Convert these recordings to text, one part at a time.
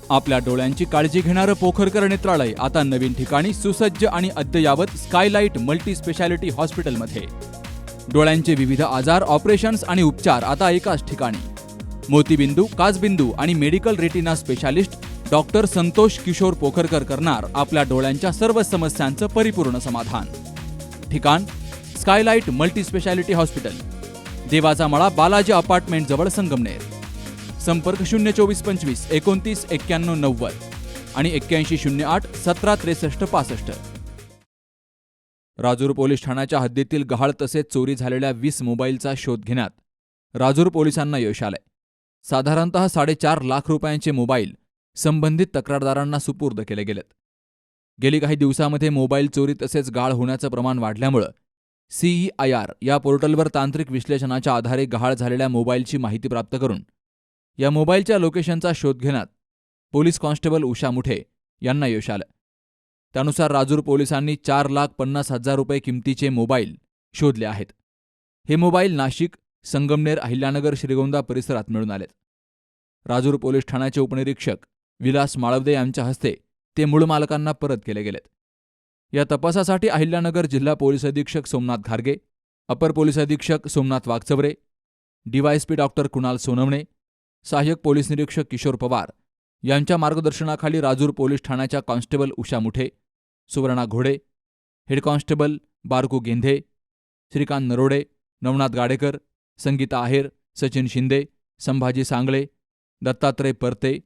आपल्या डोळ्यांची काळजी घेणारं पोखरकर नेत्रालय आता नवीन ठिकाणी सुसज्ज आणि अद्ययावत स्कायलाइट मल्टी स्पेशालिटी हॉस्पिटलमध्ये. डोळ्यांचे विविध आजार, ऑपरेशन्स आणि उपचार आता एकाच ठिकाणी. मोतीबिंदू, काचबिंदू आणि medical retina specialist doctor Santosh Kishor Pokharkar करणार आपल्या डोळ्यांच्या सर्व समस्यांचं परिपूर्ण समाधान. ठिकाण स्कायलाइट मल्टी स्पेशालिटी हॉस्पिटल, देवाचा मळा, बालाजी अपार्टमेंट जवळ, संगमनेर. संपर्क 02425 29 91 90 आणि 8108 17 63 65. राजूर पोलीस ठाण्याच्या हद्दीतील गहाळ तसेच चोरी झालेल्या 20 मोबाईलचा शोध घेण्यात राजूर पोलिसांना यश आलंय. साधारणतः 4.5 लाख रुपयांचे मोबाईल संबंधित तक्रारदारांना सुपूर्द केले गेलेत. गेली काही दिवसांमध्ये मोबाईल चोरी तसेच गाळ होण्याचं प्रमाण वाढल्यामुळं CEIR या पोर्टलवर तांत्रिक विश्लेषणाच्या आधारे गहाळ झालेल्या मोबाईलची माहिती प्राप्त करून या मोबाईलच्या लोकेशनचा शोध घेण्यात पोलीस कॉन्स्टेबल उषा मुठे यांना यश आलं. त्यानुसार राजूर पोलिसांनी 4,50,000 रुपये किमतीचे मोबाईल शोधले आहेत. हे मोबाईल नाशिक, संगमनेर, अहिल्यानगर, श्रीगोंदा परिसरात मिळून आलेत. राजूर पोलीस ठाण्याचे उपनिरीक्षक विलास माळवदे यांच्या हस्ते ते मूळ मालकांना परत केले गेलेत. या तपासासाठी अहिल्यानगर जिल्हा पोलीस अधीक्षक सोमनाथ घारगे, अपर पोलीस अधीक्षक सोमनाथ वागचवरे, DYSP डॉक्टर कुणाल सोनवणे, सहाय्यक पोलीस निरीक्षक किशोर पवार यांच्या मार्गदर्शनाखाली राजूर पोलीस ठाण्याच्या कॉन्स्टेबल उषा मुठे, सुवर्णा घोडे, हेड कॉन्स्टेबल बारकू गेंधे, श्रीकांत नरोडे, नवनाथ गाडेकर, संगीता आहेर, सचिन शिंदे, संभाजी सांगळे, दत्तात्रय परते,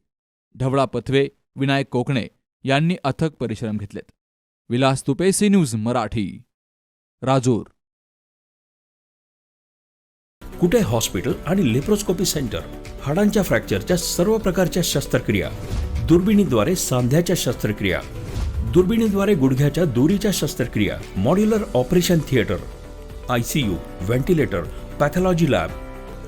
ढवळा पथवे, विनायक कोकणे यांनी अथक परिश्रम घेतलेत. Vilas Tupe, C news Marathi, Rajur. कुठे हॉस्पिटल आणि लेप्रोस्कोपी सेंटर, हाडांच्या फ्रॅक्चरच्या सर्व प्रकारच्या शस्त्रक्रिया, दुर्बिणीद्वारे सांध्याच्या शस्त्रक्रिया, दुर्बिणीद्वारे गुडघ्याच्या दोरीच्या शस्त्रक्रिया, modular operation theatre, ICU, ventilator, pathology lab,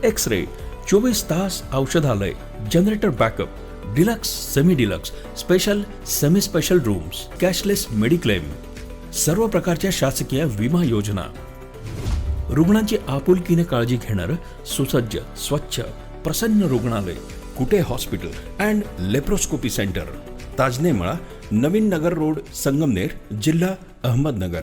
X-ray, 24 तास औषधालय, generator backup, deluxe, semi deluxe, special, semi special rooms, cashless mediclaim, सर्व प्रकारच्या शासकीय विमा योजना, रुग्णांची आपुलकीने काळजी घेणारं सुसज्ज, स्वच्छ, प्रसन्न रुग्णालय, Kute hospital and laparoscopy centre, ताजने मळा, नवीन नगर रोड, संगमनेर, जिल्हा अहमदनगर.